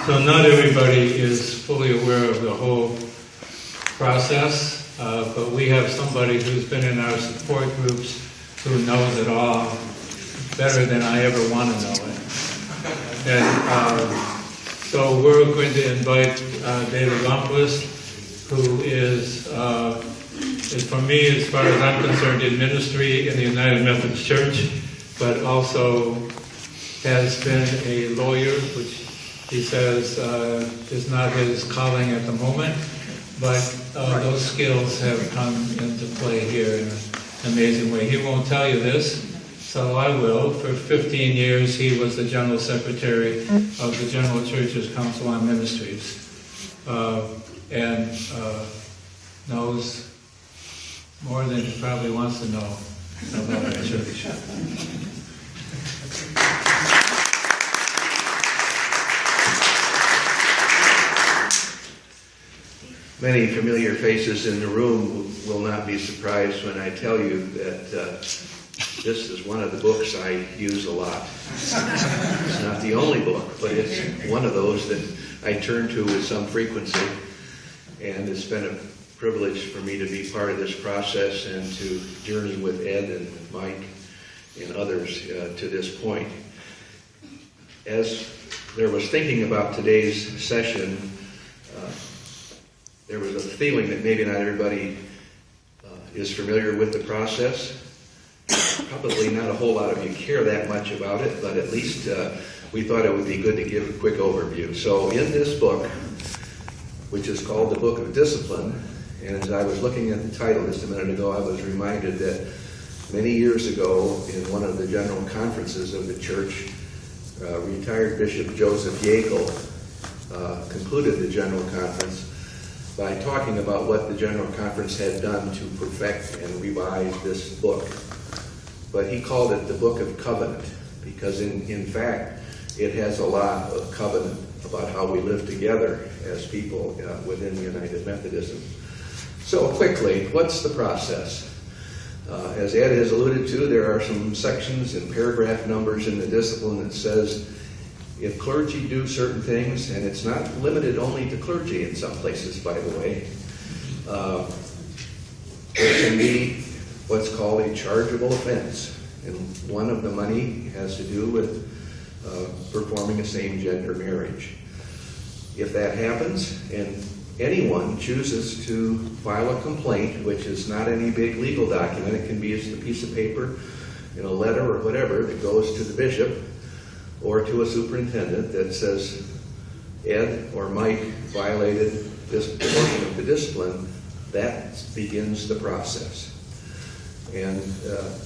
So not everybody is fully aware of the whole process, but we have somebody who's been in our support groups who knows it all better than I ever want to know it. And so we're going to invite David Lundquist, who is for me, as far as I'm concerned, in ministry in the United Methodist Church, but also has been a lawyer, which he says is not his calling at the moment, but those skills have come into play here in an amazing way. He won't tell you this, so I will. For 15 years, he was the General Secretary of the General Church's Council on Ministries, and knows more than he probably wants to know about our church. Many familiar faces in the room will not be surprised when I tell you that this is one of the books I use a lot. It's not the only book, but it's one of those that I turn to with some frequency, and it's been a privilege for me to be part of this process and to journey with Ed and with Mike and others to this point. As there was thinking about today's session, there was a feeling that maybe not everybody is familiar with the process. Probably not a whole lot of you care that much about it, but at least we thought it would be good to give a quick overview. So in this book, which is called the Book of Discipline, and as I was looking at the title just a minute ago, I was reminded that many years ago in one of the general conferences of the church, retired Bishop Joseph Yackel concluded the general conference by talking about what the General Conference had done to perfect and revise this book. But he called it the Book of Covenant, because in fact, it has a lot of covenant about how we live together as people within United Methodism. So quickly, what's the process? As Ed has alluded to, there are some sections and paragraph numbers in the discipline that says if clergy do certain things, and it's not limited only to clergy in some places, by the way, there can be what's called a chargeable offense. And one of the money has to do with performing a same-gender marriage. If that happens, and anyone chooses to file a complaint, which is not any big legal document, it can be just a piece of paper in a letter or whatever that goes to the bishop or to a superintendent that says Ed or Mike violated this portion of the discipline, that begins the process. And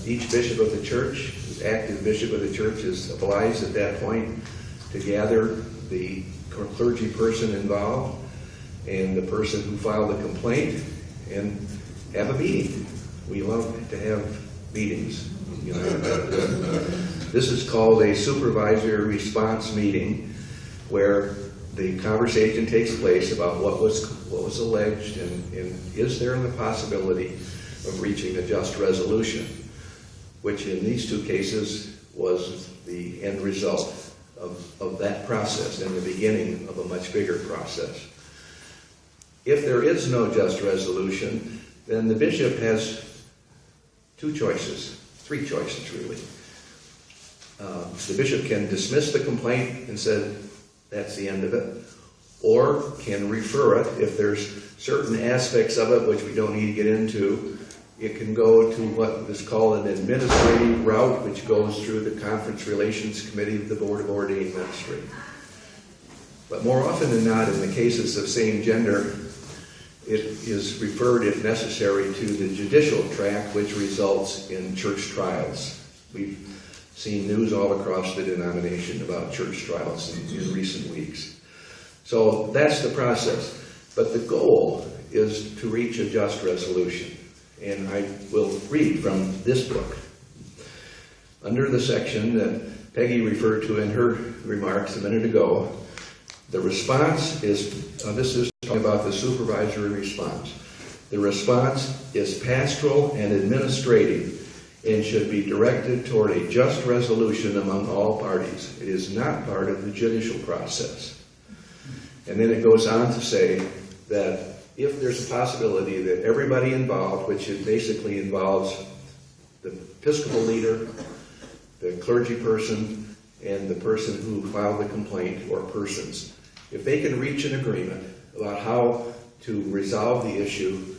each bishop of the church, active bishop of the church, is obliged at that point to gather the clergy person involved and the person who filed the complaint and have a meeting. We love to have meetings. You know, this is called a supervisory response meeting, where the conversation takes place about what was alleged and is there the possibility of reaching a just resolution, which in these two cases was the end result of that process and the beginning of a much bigger process. If there is no just resolution, then the bishop has three choices really. The bishop can dismiss the complaint and say that's the end of it, or can refer it if there's certain aspects of it which we don't need to get into. It can go to what is called an administrative route, which goes through the Conference Relations Committee of the Board of Ordained Ministry. But more often than not, in the cases of same gender, it is referred, if necessary, to the judicial track, which results in church trials. We've seen news all across the denomination about church trials in recent weeks. So that's the process. But the goal is to reach a just resolution. And I will read from this book. Under the section that Peggy referred to in her remarks a minute ago, the response is, this is talking about the supervisory response. The response is pastoral and administrative and should be directed toward a just resolution among all parties. It is not part of the judicial process. And then it goes on to say that if there's a possibility that everybody involved, which it basically involves the Episcopal leader, the clergy person, and the person who filed the complaint or persons, if they can reach an agreement about how to resolve the issue,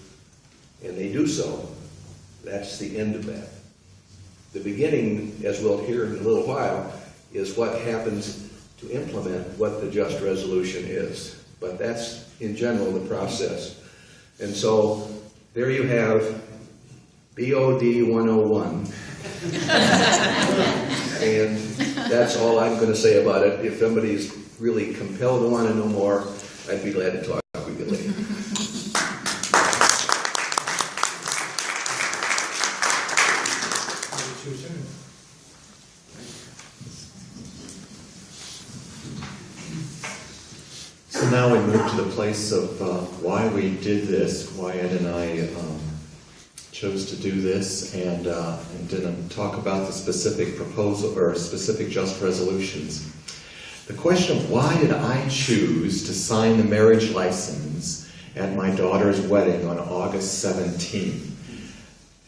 and they do so, that's the end of that. The beginning, as we'll hear in a little while, is what happens to implement what the just resolution is. But that's, in general, the process. And so, there you have BOD 101. And that's all I'm going to say about it. If somebody's really compelled to want to know more, I'd be glad to talk with you later. So now we move to the place of why we did this. Wyatt and I chose to do this and didn't talk about the specific proposal or specific just resolutions. The question of why did I choose to sign the marriage license at my daughter's wedding on August 17th?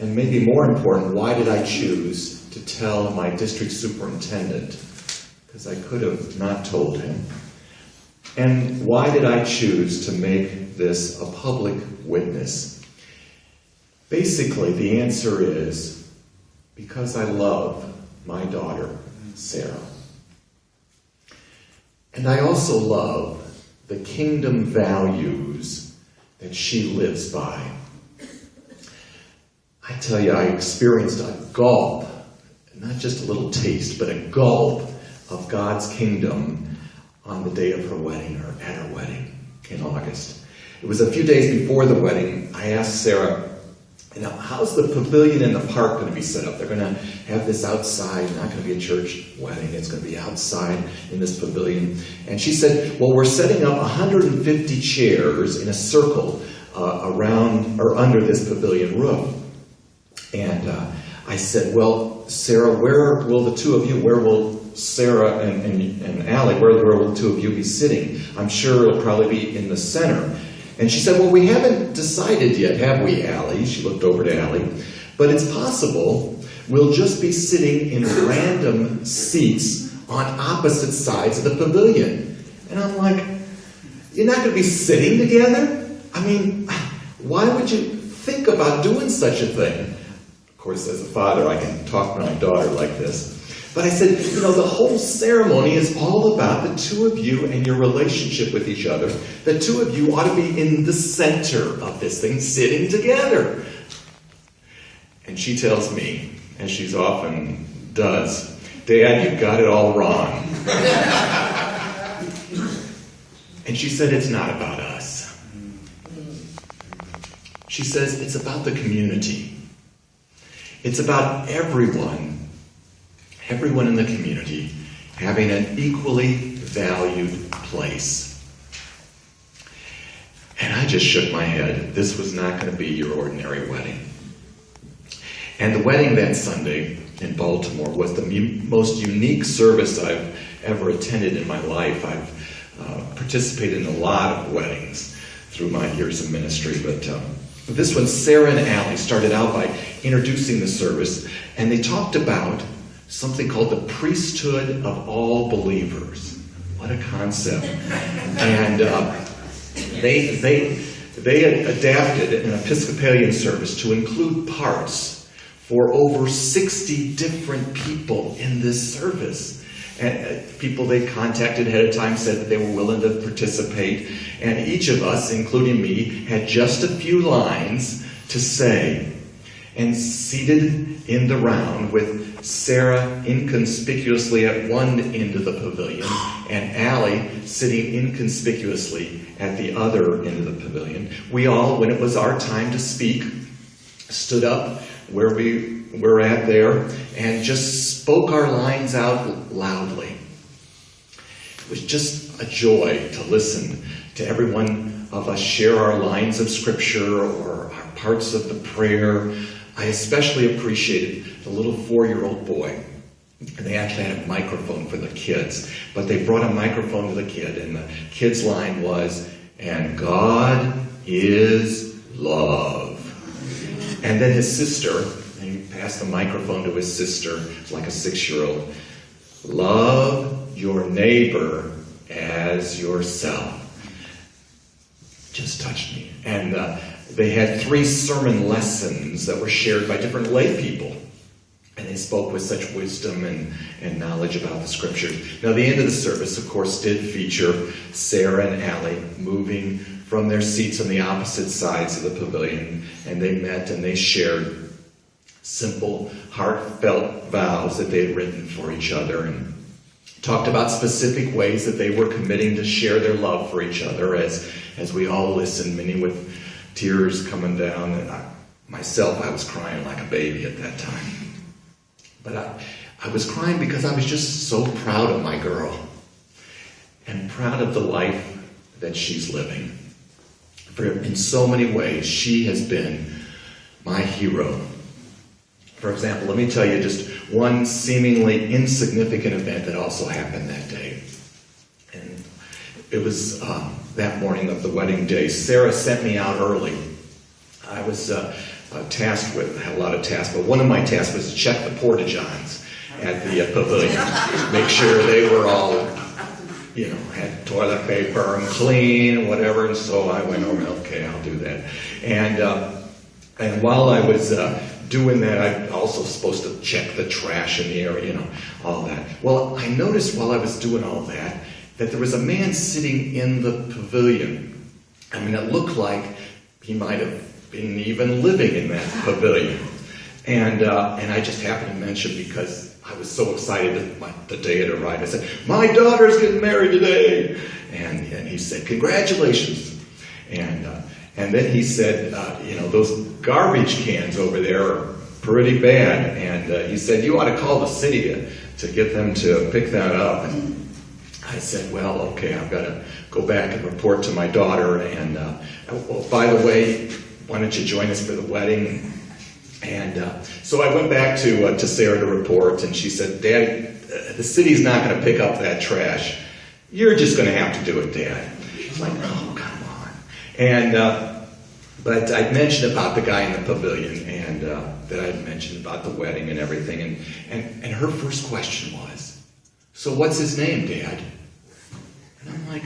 And maybe more important, why did I choose to tell my district superintendent? Because I could have not told him. And why did I choose to make this a public witness? Basically, the answer is because I love my daughter, Sarah. And I also love the kingdom values that she lives by. I tell you, I experienced a gulp, not just a little taste, but a gulp of God's kingdom on the day of her wedding, or at her wedding in August. It was a few days before the wedding. I asked Sarah, how's the pavilion in the park going to be set up? They're going to have this outside, not going to be a church wedding. It's going to be outside in this pavilion. And she said, well, we're setting up 150 chairs in a circle around or under this pavilion roof. And I said, well, Sarah, where will Sarah and Allie, where will the two of you be sitting? I'm sure it'll probably be in the center. And she said, well, we haven't decided yet, have we, Allie? She looked over to Allie. But it's possible we'll just be sitting in random seats on opposite sides of the pavilion. And I'm like, you're not going to be sitting together? I mean, why would you think about doing such a thing? Of course, as a father, I can talk to my daughter like this. But I said, the whole ceremony is all about the two of you and your relationship with each other. The two of you ought to be in the center of this thing, sitting together. And she tells me, as she often does, Dad, you got it all wrong. And she said, it's not about us. She says, it's about the community. It's about everyone in the community having an equally valued place. And I just shook my head. This was not going to be your ordinary wedding. And the wedding that Sunday in Baltimore was the most unique service I've ever attended in my life. I've participated in a lot of weddings through my years of ministry, but this one, Sarah and Allie started out by introducing the service, and they talked about something called the priesthood of all believers. What a concept. And they adapted an Episcopalian service to include parts for over 60 different people in this service. And people they contacted ahead of time said that they were willing to participate. And each of us, including me, had just a few lines to say. And seated in the round with Sarah inconspicuously at one end of the pavilion and Allie sitting inconspicuously at the other end of the pavilion, we all, when it was our time to speak, stood up where we were at there and just spoke our lines out loudly. It was just a joy to listen to every one of us share our lines of scripture or our parts of the prayer. I especially appreciated the little 4-year-old boy And they actually had a microphone for the kids. But they brought a microphone to the kid, and the kid's line was, "And God is love." And then his sister, and he passed the microphone to his sister, like a 6-year-old, "Love your neighbor as yourself." Just touched me. And they had 3 sermon lessons that were shared by different lay people. And they spoke with such wisdom and knowledge about the scriptures. Now, the end of the service, of course, did feature Sarah and Allie moving from their seats on the opposite sides of the pavilion. And they met and they shared simple, heartfelt vows that they had written for each other, and talked about specific ways that they were committing to share their love for each other as we all listened, many with tears coming down. And myself, I was crying like a baby at that time. But I was crying because I was just so proud of my girl and proud of the life that she's living. For in so many ways, she has been my hero. For example, let me tell you just one seemingly insignificant event that also happened that day. And it was that morning of the wedding day. Sarah sent me out early. I was tasked with, I had a lot of tasks, but one of my tasks was to check the porta-johns at the pavilion. Make sure they were all, had toilet paper and clean and whatever. And so I went over, okay, I'll do that. And while I was doing that, I also supposed to check the trash in the area, all that. Well, I noticed while I was doing all that there was a man sitting in the pavilion. I mean, it looked like he might have been even living in that pavilion. And I just happened to mention, because I was so excited that the day had arrived, I said, "My daughter's getting married today." And he said, "Congratulations." And then he said, "Those garbage cans over there are pretty bad." And he said, "You ought to call the city to get them to pick that up." And I said, "Well, okay, I've got to go back and report to my daughter. And well, by the way, why don't you join us for the wedding?" And so I went back to Sarah to report, and she said, "Dad, the city's not going to pick up that trash. You're just going to have to do it, Dad." It's like, oh, come on. And but I'd mentioned about the guy in the pavilion, and that I'd mentioned about the wedding and everything. And her first question was, "So what's his name, Dad?" And I'm like,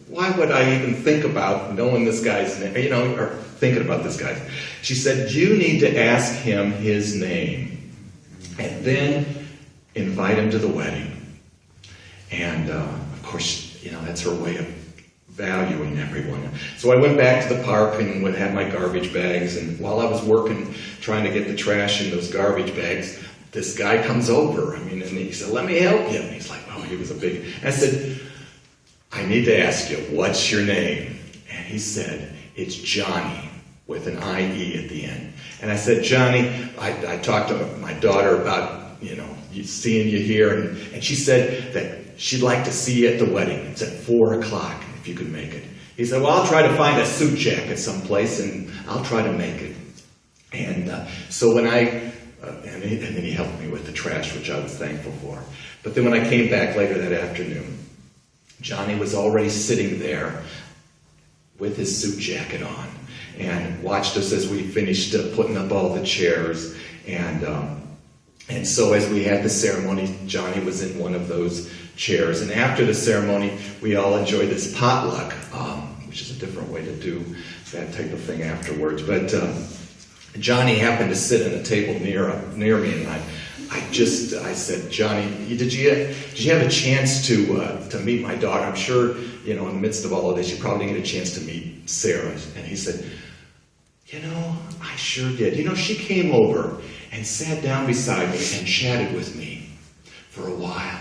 why would I even think about knowing this guy's name, or thinking about this guy? She said, "You need to ask him his name and then invite him to the wedding." And of course, that's her way of valuing everyone. So I went back to the park and had my garbage bags. And while I was working, trying to get the trash in those garbage bags, this guy comes over. And he said, "Let me help you." And he's like, oh, he was a big... I said, "I need to ask you, what's your name?" And he said, "It's Johnny," with an I-E at the end. And I said, "Johnny, I talked to my daughter about, seeing you here, and she said that she'd like to see you at the wedding. It's at 4 o'clock, if you could make it." He said, "Well, I'll try to find a suit jacket someplace, and I'll try to make it." And so when and then he helped me with the trash, which I was thankful for. But then when I came back later that afternoon, Johnny was already sitting there with his suit jacket on and watched us as we finished putting up all the chairs. And so as we had the ceremony, Johnny was in one of those chairs. And after the ceremony, we all enjoyed this potluck, which is a different way to do that type of thing afterwards. But Johnny happened to sit at a table near me, and I said, "Johnny, did you have a chance to meet my daughter? I'm sure, in the midst of all of this, you probably didn't get a chance to meet Sarah." And he said, "I sure did. She came over and sat down beside me and chatted with me for a while.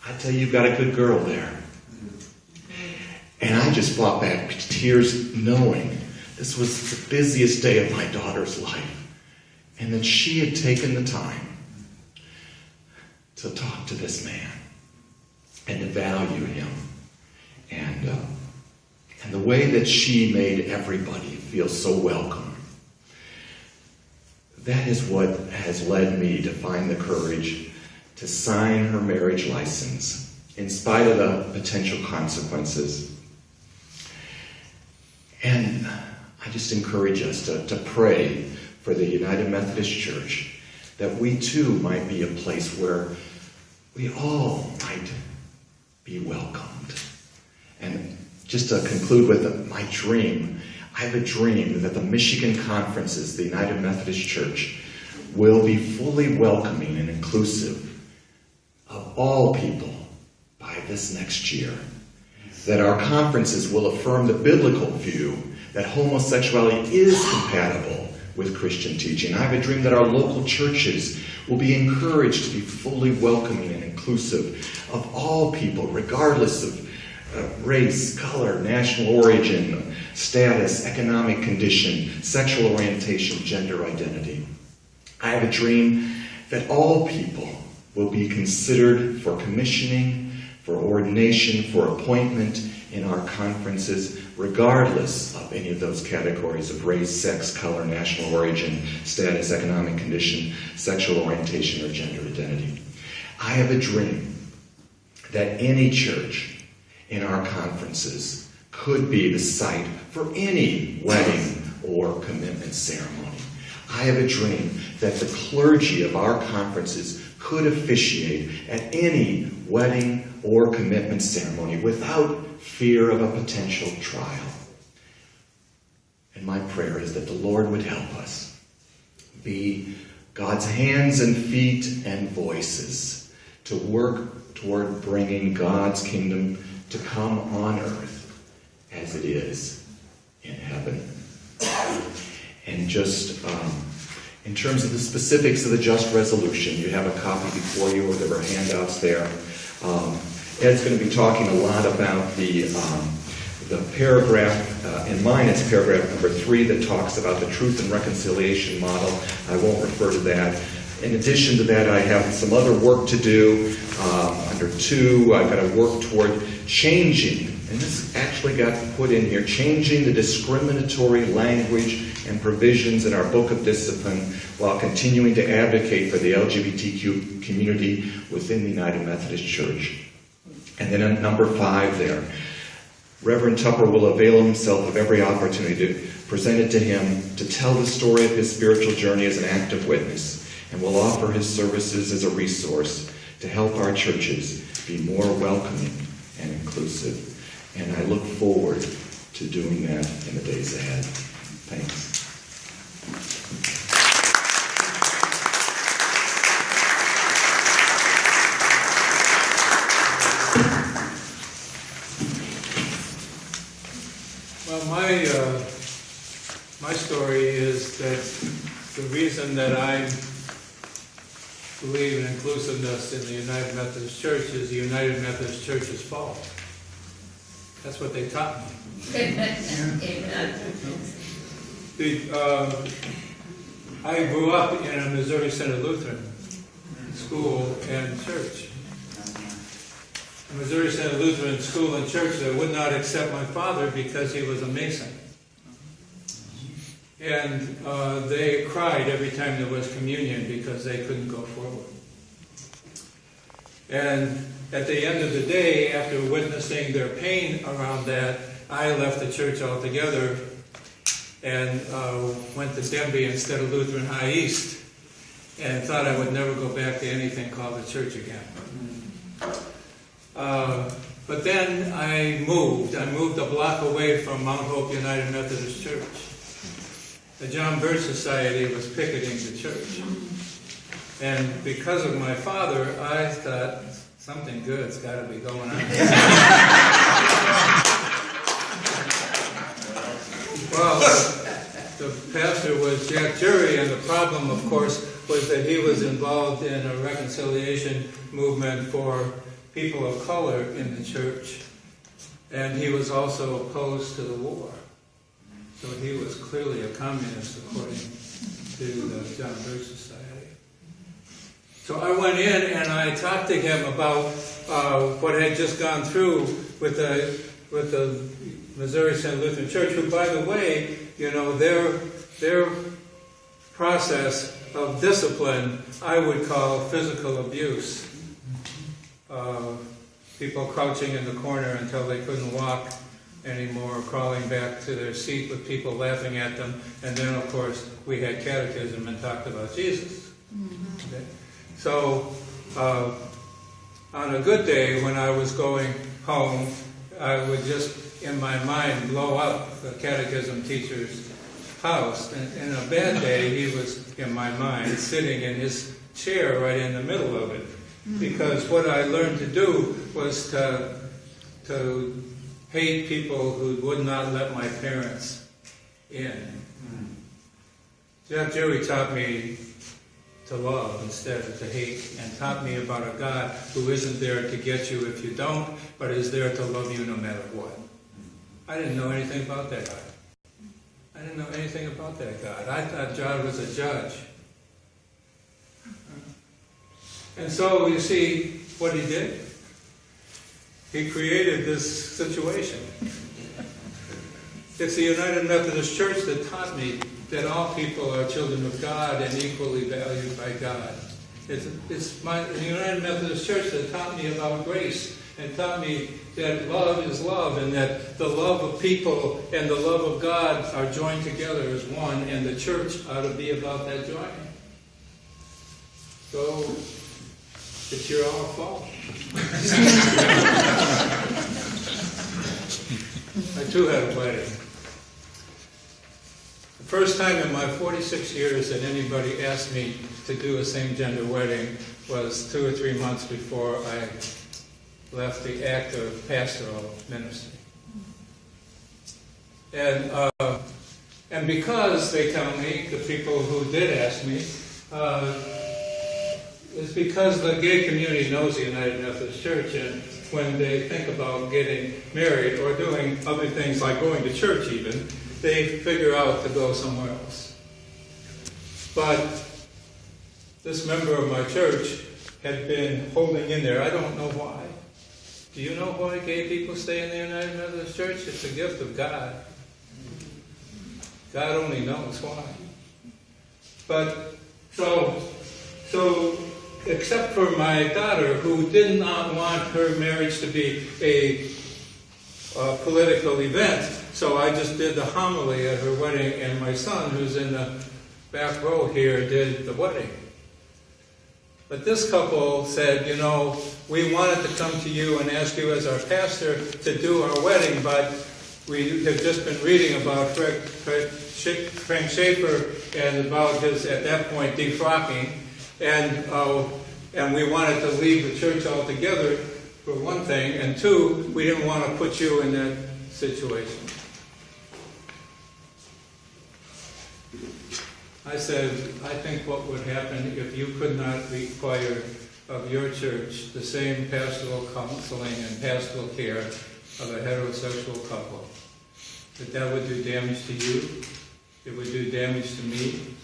I tell you, you've got a good girl there." And I just fought back tears, knowing this was the busiest day of my daughter's life, and that she had taken the time to talk to this man and to value him, and the way that she made everybody feel so welcome. That is what has led me to find the courage to sign her marriage license, in spite of the potential consequences. And I just encourage us to pray for the United Methodist Church, that we too might be a place where we all might be welcomed. And just to conclude with my dream, I have a dream that the Michigan conferences, the United Methodist Church, will be fully welcoming and inclusive of all people by this next year. That our conferences will affirm the biblical view that homosexuality is compatible with Christian teaching. I have a dream that our local churches will be encouraged to be fully welcoming and inclusive of all people, regardless of race, color, national origin, status, economic condition, sexual orientation, gender identity. I have a dream that all people will be considered for commissioning, for ordination, for appointment in our conferences, regardless of any of those categories of race, sex, color, national origin, status, economic condition, sexual orientation, or gender identity. I have a dream that any church in our conferences could be the site for any wedding or commitment ceremony. I have a dream that the clergy of our conferences could officiate at any wedding or commitment ceremony without fear of a potential trial. And my prayer is that the Lord would help us be God's hands and feet and voices to work toward bringing God's kingdom to come on earth as it is in heaven. And just in terms of the specifics of the just resolution, you have a copy before you, or there are handouts there. Ed's going to be talking a lot about the paragraph, in mine it's paragraph number 3 that talks about the truth and reconciliation model. I won't refer to that. In addition to that, I have some other work to do. Under 2, I've got to work toward changing, and this actually got put in here, changing the discriminatory language and provisions in our Book of Discipline while continuing to advocate for the LGBTQ community within the United Methodist Church. And then on number 5 there, Reverend Tupper will avail himself of every opportunity to present it to him, to tell the story of his spiritual journey as an active witness, and will offer his services as a resource to help our churches be more welcoming and inclusive. And I look forward to doing that in the days ahead. Thanks. Well, my story is that the reason that I believe in inclusiveness in the United Methodist Church is the United Methodist Church's fault. That's what they taught me. I grew up in a Missouri Synod Lutheran school and church. A Missouri Synod Lutheran school and church that would not accept my father because he was a Mason. And they cried every time there was communion because they couldn't go forward. And at the end of the day, after witnessing their pain around that, I left the church altogether and went to Denby instead of Lutheran High East, and thought I would never go back to anything called the church again. But then I moved a block away from Mount Hope United Methodist Church. The John Birch Society was picketing the church. And because of my father, I thought, something good's got to be going on. Well, the pastor was Jack Jury, and the problem, of course, was that he was involved in a reconciliation movement for people of color in the church, and he was also opposed to the war. So he was clearly a communist, according to the John Birch Society. So I went in and I talked to him about what had just gone through with the Missouri Synod Lutheran Church, who, by the way, you know, their process of discipline I would call physical abuse. people crouching in the corner until they couldn't walk anymore, crawling back to their seat with people laughing at them. And then, of course, we had catechism and talked about Jesus. Okay? So, on a good day, when I was going home, I would just, in my mind, blow up the catechism teacher's house. And in a bad day, he was, in my mind, sitting in his chair right in the middle of it. Because what I learned to do was to hate people who would not let my parents in. Jeff Jerry taught me to love instead of to hate, and taught me about a God who isn't there to get you if you don't, but is there to love you no matter what. I didn't know anything about that God. I didn't know anything about that God. I thought God was a judge. And so, you see what he did? He created this situation. It's the United Methodist Church that taught me that all people are children of God and equally valued by God. It's the United Methodist Church that taught me about grace and taught me that love is love, and that the love of people and the love of God are joined together as one, and the church ought to be about that joining. So, it's your own fault. I too had a wedding. The first time in my 46 years that anybody asked me to do a same-gender wedding was 2 or 3 months before I left the active pastoral ministry. And because they tell me, the people who did ask me, is because the gay community knows the United Methodist Church, and when they think about getting married or doing other things like going to church even, they figure out to go somewhere else. But this member of my church had been holding in there. I don't know why. Do you know why gay people stay in the United Methodist Church? It's a gift of God. God only knows why. But so except for my daughter, who did not want her marriage to be a political event, so I just did the homily at her wedding, and my son, who's in the back row here, did the wedding. But this couple said, you know, we wanted to come to you and ask you as our pastor to do our wedding, but we have just been reading about Frank Schaefer and about his, at that point, defrocking. And we wanted to leave the church altogether, for one thing, and two, we didn't want to put you in that situation. I said, I think what would happen if you could not require of your church the same pastoral counseling and pastoral care of a heterosexual couple, that would do damage to you, it would do damage to me,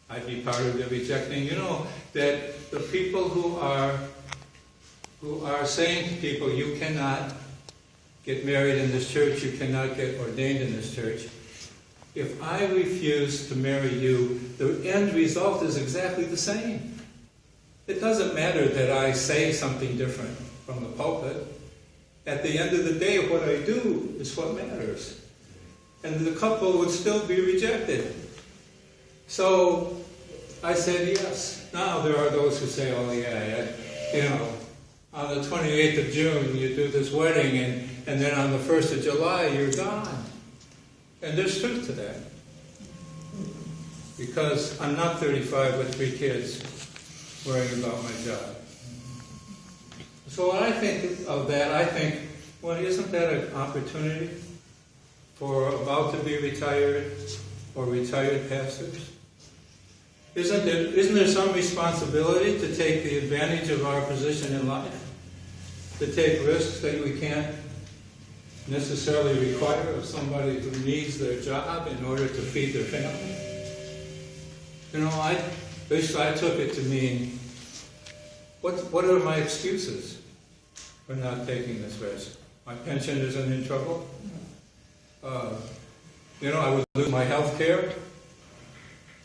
I'd be part of the rejecting. You know, that the people who are saying to people, you cannot get married in this church, you cannot get ordained in this church. If I refuse to marry you, the end result is exactly the same. It doesn't matter that I say something different from the pulpit. At the end of the day, what I do is what matters. And the couple would still be rejected. So I said yes. Now there are those who say, oh yeah, you know, on the 28th of June you do this wedding, and then on the 1st of July you're gone. And there's truth to that. Because I'm not 35 with 3 kids worrying about my job. So when I think of that, I think, well, isn't that an opportunity for about to be retired or retired pastors? Isn't there some responsibility to take the advantage of our position in life? To take risks that we can't necessarily require of somebody who needs their job in order to feed their family? You know, I took it to mean, what are my excuses for not taking this risk? My pension isn't in trouble. You know, I would lose my health care.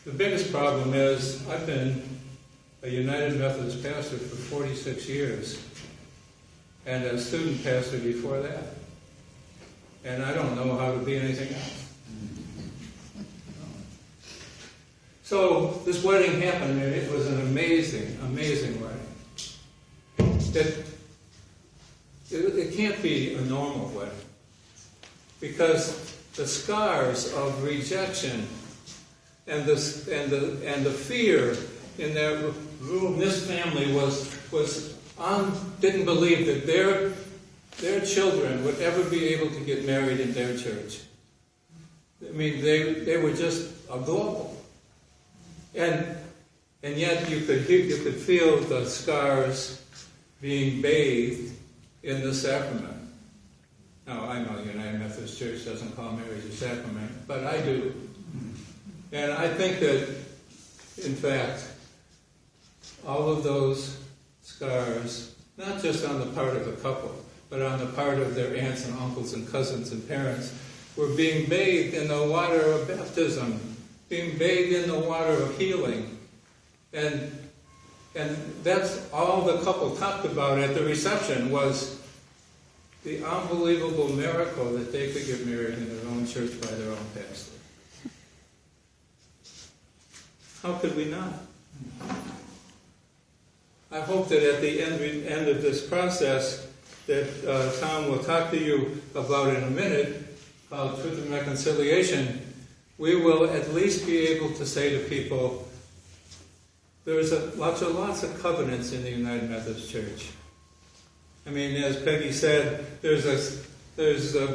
The biggest problem is I've been a United Methodist pastor for 46 years, and as student pastor before that. And I don't know how to be anything else. So this wedding happened, and it was an amazing, amazing wedding. It can't be a normal wedding, because the scars of rejection and the fear in that room, this family didn't believe that their children would ever be able to get married in their church. I mean, they were just aglow. And yet you could feel the scars being bathed in the sacrament. Now, I know United Methodist Church doesn't call marriage a sacrament, but I do. And I think that, in fact, all of those scars, not just on the part of the couple, but on the part of their aunts and uncles and cousins and parents, were being bathed in the water of baptism, being bathed in the water of healing. And that's all the couple talked about at the reception, was the unbelievable miracle that they could get married in their own church by their own pastor. How could we not? I hope that at the end of this process that Tom will talk to you about in a minute, called Truth and Reconciliation, we will at least be able to say to people, there's lots of covenants in the United Methodist Church. I mean, as Peggy said, there's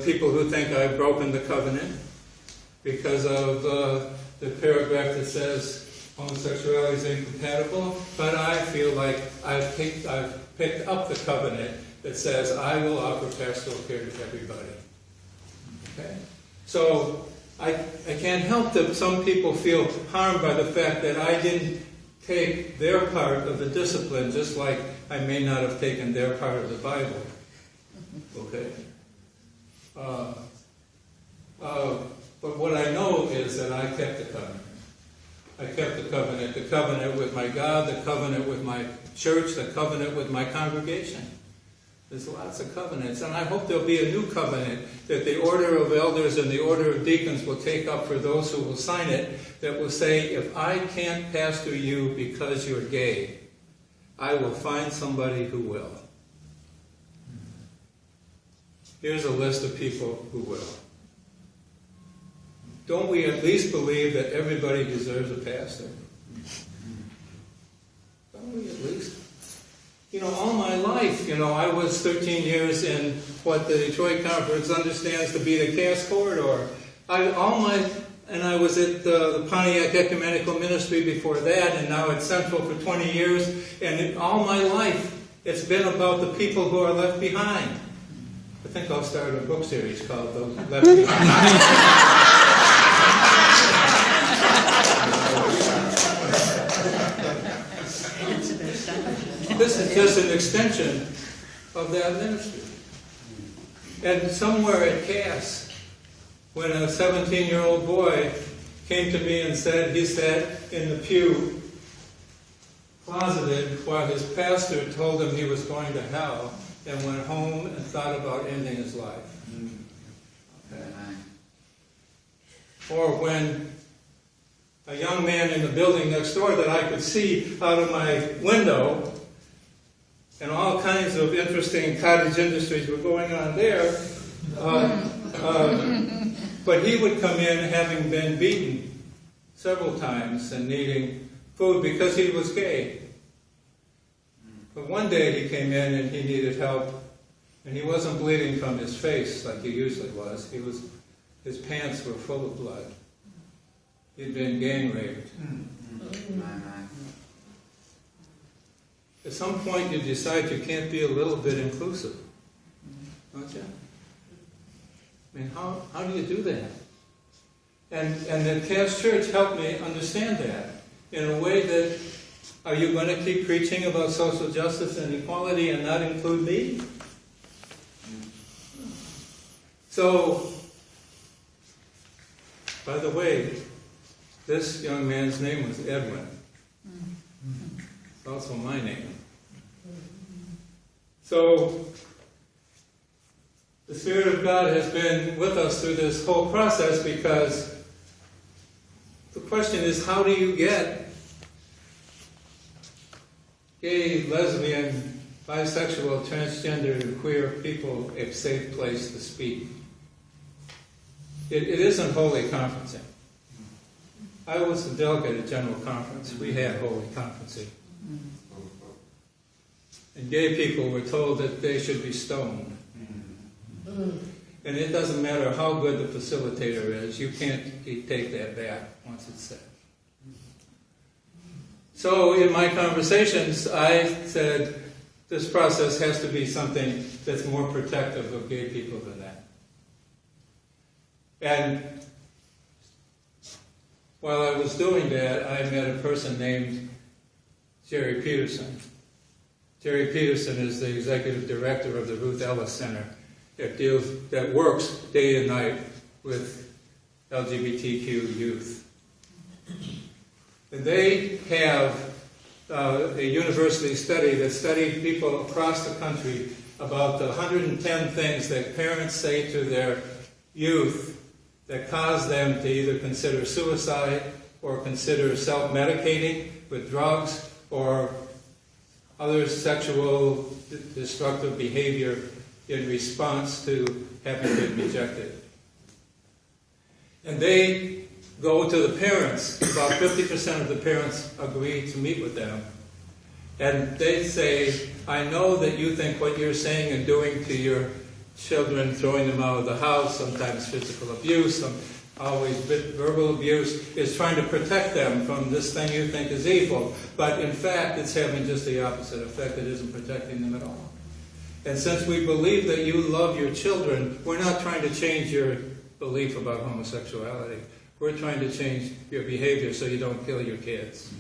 people who think I've broken the covenant because of the paragraph that says homosexuality is incompatible, but I feel like I've picked up the covenant that says I will offer pastoral care to everybody. Okay? So I can't help that some people feel harmed by the fact that I didn't take their part of the discipline, just like I may not have taken their part of the Bible. Okay? But what I know is that I kept the covenant. I kept the covenant with my God, the covenant with my church, the covenant with my congregation. There's lots of covenants, and I hope there'll be a new covenant that the order of elders and the order of deacons will take up for those who will sign it, that will say, if I can't pastor you because you're gay, I will find somebody who will. Here's a list of people who will. Don't we at least believe that everybody deserves a pastor? Don't we at least? All my life, I was 13 years in what the Detroit Conference understands to be the Cass Corridor. I was at the Pontiac Ecumenical Ministry before that, and now at Central for 20 years. And all my life, it's been about the people who are left behind. I think I'll start a book series called Those Left Behind. This is just an extension of that ministry. And somewhere at Cass, when a 17-year-old boy came to me and said he sat in the pew, closeted, while his pastor told him he was going to hell, and went home and thought about ending his life. Okay. Or when a young man in the building next door that I could see out of my window, and all kinds of interesting cottage industries were going on there. But he would come in having been beaten several times and needing food because he was gay. But one day he came in and he needed help, and he wasn't bleeding from his face like he usually was. His pants were full of blood. He'd been gang raped. At some point you decide you can't be a little bit inclusive, don't you? I mean, how do you do that? And the Cass Church helped me understand that in a way that, are you going to keep preaching about social justice and equality and not include me? So, by the way, this young man's name was Edwin. It's also my name. So, The Spirit of God has been with us through this whole process, because the question is, how do you get gay, lesbian, bisexual, transgender, and queer people a safe place to speak? It isn't holy conferencing. I was the delegate at General Conference. We had holy conferencing. And gay people were told that they should be stoned. And it doesn't matter how good the facilitator is, you can't take that back once it's said. So in my conversations, I said, this process has to be something that's more protective of gay people than that. And while I was doing that, I met a person named Jerry Peterson. Jerry Peterson is the executive director of the Ruth Ellis Center that works day and night with LGBTQ youth. And they have a university study that studied people across the country about the 110 things that parents say to their youth that cause them to either consider suicide or consider self-medicating with drugs or other sexual destructive behavior in response to having been rejected. And they go to the parents. About 50% of the parents agree to meet with them. And they say, I know that you think what you're saying and doing to your children, throwing them out of the house, sometimes physical abuse, always verbal abuse, is trying to protect them from this thing you think is evil. But in fact, it's having just the opposite effect. It isn't protecting them at all. And since we believe that you love your children, we're not trying to change your belief about homosexuality. We're trying to change your behavior so you don't kill your kids.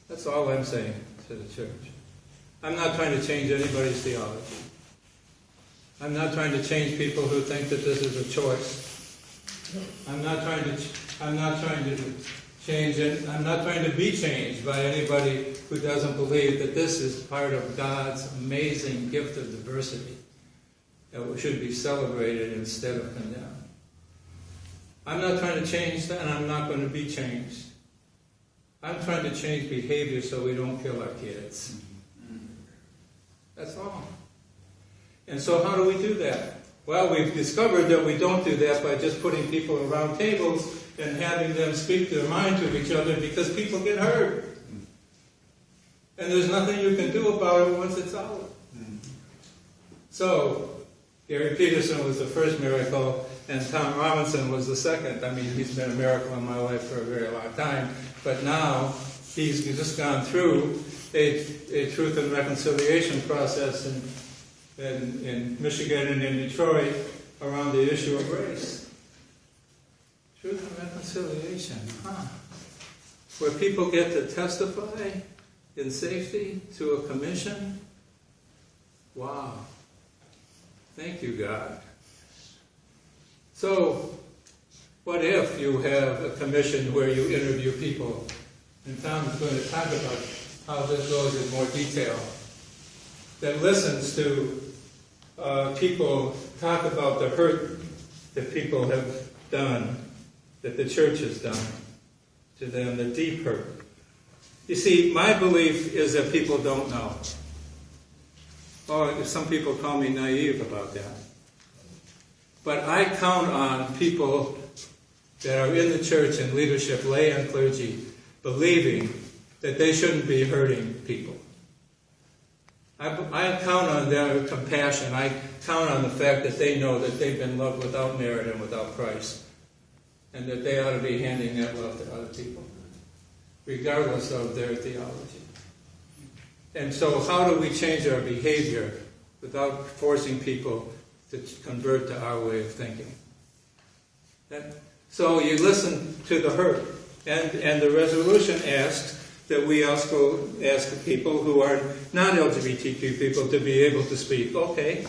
That's all I'm saying to the church. I'm not trying to change anybody's theology. I'm not trying to change people who think that this is a choice. I'm not trying to change it. I'm not trying to be changed by anybody who doesn't believe that this is part of God's amazing gift of diversity that should be celebrated instead of condemned. I'm not trying to change that, and I'm not going to be changed. I'm trying to change behavior so we don't kill our kids. That's all. And so how do we do that? Well, we've discovered that we don't do that by just putting people around tables and having them speak their mind to each other, because people get hurt. And there's nothing you can do about it once it's out. So, Gary Peterson was the first miracle, and Tom Robinson was the second. I mean, he's been a miracle in my life for a very long time, but now he's just gone through a truth and reconciliation process in Michigan and in Detroit around the issue of race. Truth and reconciliation, where people get to testify in safety to a commission. Wow. Thank you, God. So, what if you have a commission where you interview people? And Tom is going to talk about how this goes in more detail. That listens to people talk about the hurt that people have done, that the church has done to them, the deep hurt. You see, my belief is that people don't know. Oh, some people call me naive about that. But I count on people that are in the church and leadership, lay and clergy, believing that they shouldn't be hurting people. I count on their compassion. I count on the fact that they know that they've been loved without merit and without price, and that they ought to be handing that love to other people, regardless of their theology. And so how do we change our behavior without forcing people to convert to our way of thinking? So you listen to the hurt. And the resolution asks that we also ask people who are non-LGBTQ people to be able to speak. Okay.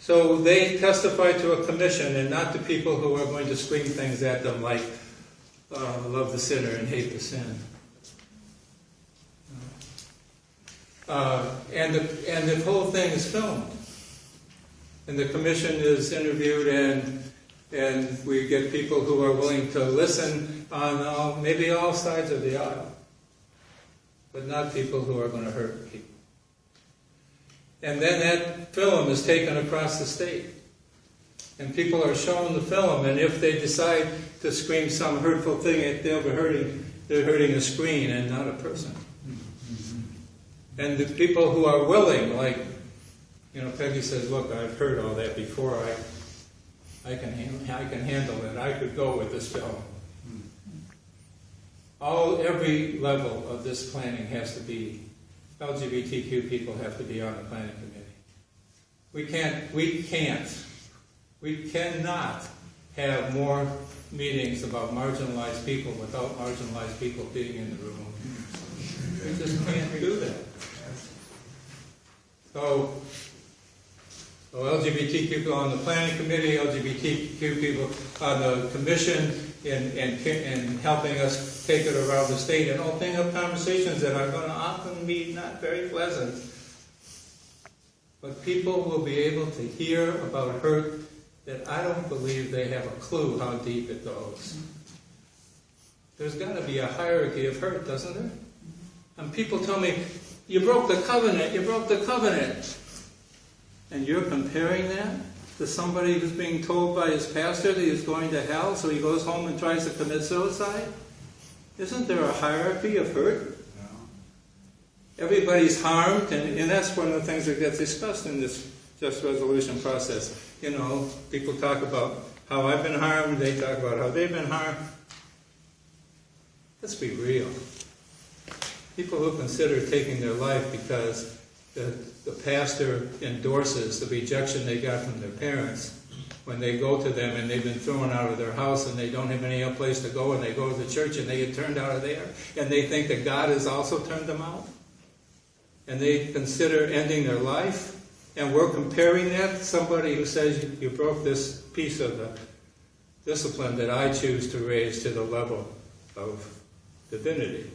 So they testify to a commission and not to people who are going to scream things at them like, love the sinner and hate the sin. And the whole thing is filmed. and the commission is interviewed, and we get people who are willing to listen on maybe all sides of the aisle, but not people who are going to hurt people. And then that film is taken across the state, and people are shown the film, and if they decide to scream some hurtful thing, they're hurting a screen and not a person. And the people who are willing, like, Peggy says, look, I've heard all that before, I can handle it, I could go with this film. Every level of this planning has to be, LGBTQ people have to be on the planning committee. We cannot have more meetings about marginalized people without marginalized people being in the room. We just can't do that. So LGBTQ people on the planning committee, LGBTQ people on the commission, and helping us take it around the state and opening up conversations that are going to often be not very pleasant. But people will be able to hear about hurt that I don't believe they have a clue how deep it goes. There's got to be a hierarchy of hurt, doesn't there? And people tell me, you broke the covenant, you broke the covenant. And you're comparing that to somebody who's being told by his pastor that he's going to hell, so he goes home and tries to commit suicide? Isn't there a hierarchy of hurt? No. Everybody's harmed, and that's one of the things that gets discussed in this just resolution process. People talk about how I've been harmed, they talk about how they've been harmed. Let's be real. People who consider taking their life because the pastor endorses the rejection they got from their parents when they go to them and they've been thrown out of their house and they don't have any other place to go, and they go to the church and they get turned out of there, and they think that God has also turned them out, and they consider ending their life, and we're comparing that to somebody who says you broke this piece of the discipline that I choose to raise to the level of divinity,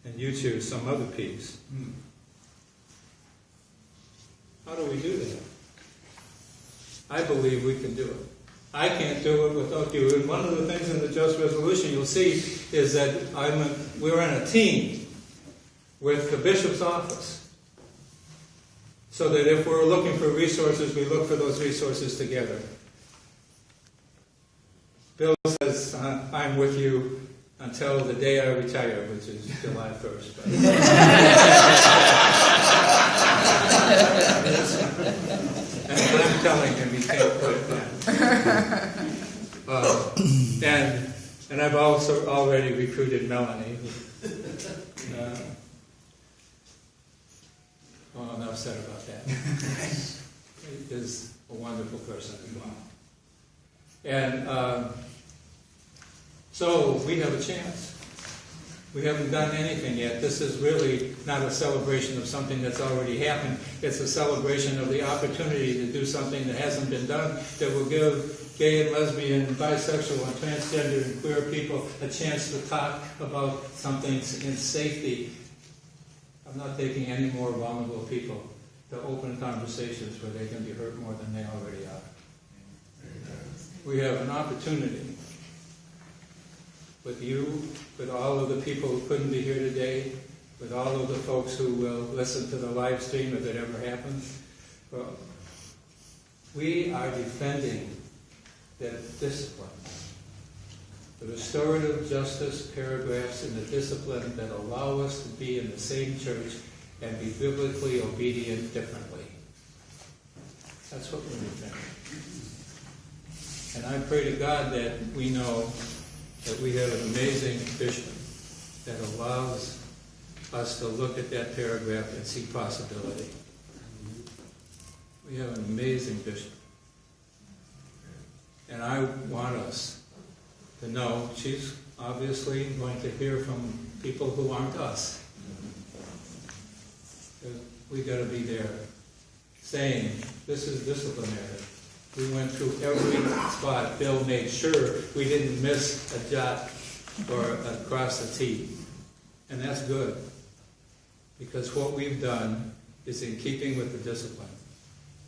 and you choose some other piece. How do we do that? I believe we can do it. I can't do it without you. And one of the things in the Just Resolution you'll see is that we're in a team with the bishop's office, so that if we're looking for resources, we look for those resources together. Bill says, I'm with you until the day I retire, which is July 1st. And I'm telling him he can't quit that. And I've also already recruited Melanie. Enough said about that. He is a wonderful person as well. And so we have a chance. We haven't done anything yet. This is really not a celebration of something that's already happened. It's a celebration of the opportunity to do something that hasn't been done, that will give gay and lesbian, bisexual and transgender and queer people a chance to talk about something in safety. I'm not taking any more vulnerable people to open conversations where they can be hurt more than they already are. We have an opportunity with you, with all of the people who couldn't be here today, with all of the folks who will listen to the live stream if it ever happens. Well, we are defending that discipline, the restorative justice paragraphs in the discipline that allow us to be in the same church and be biblically obedient differently. That's what we're defending. And I pray to God that we know that we have an amazing bishop that allows us to look at that paragraph and see possibility. We have an amazing bishop. And I want us to know she's obviously going to hear from people who aren't us. We've got to be there saying, this is disciplinary. We went through every spot. Bill made sure we didn't miss a jot or a cross a T. And that's good, because what we've done is in keeping with the discipline.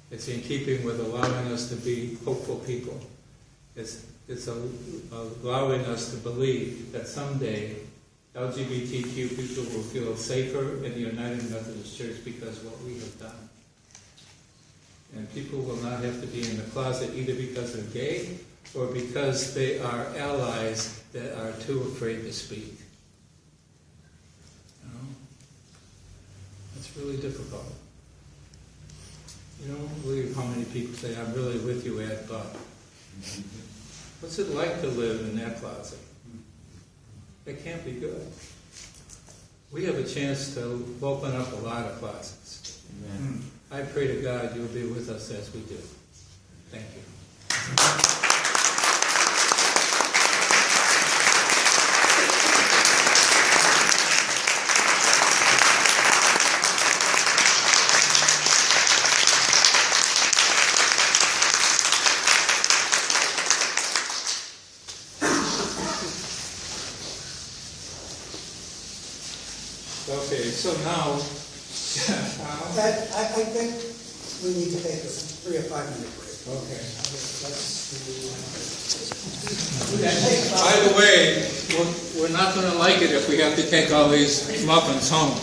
It's in keeping with allowing us to be hopeful people. It's allowing us to believe that someday LGBTQ people will feel safer in the United Methodist Church because of what we have done. And people will not have to be in the closet either because they're gay or because they are allies that are too afraid to speak. You know? It's really difficult. You don't believe how many people say, I'm really with you, Ed, but what's it like to live in that closet? It can't be good. We have a chance to open up a lot of closets. Amen. I pray to God you'll be with us as we do. Thank you. Okay, so now, I think we need to take a 3 or 5 minute break. okay. Let's By the way, we're not going to like it if we have to take all these muffins home.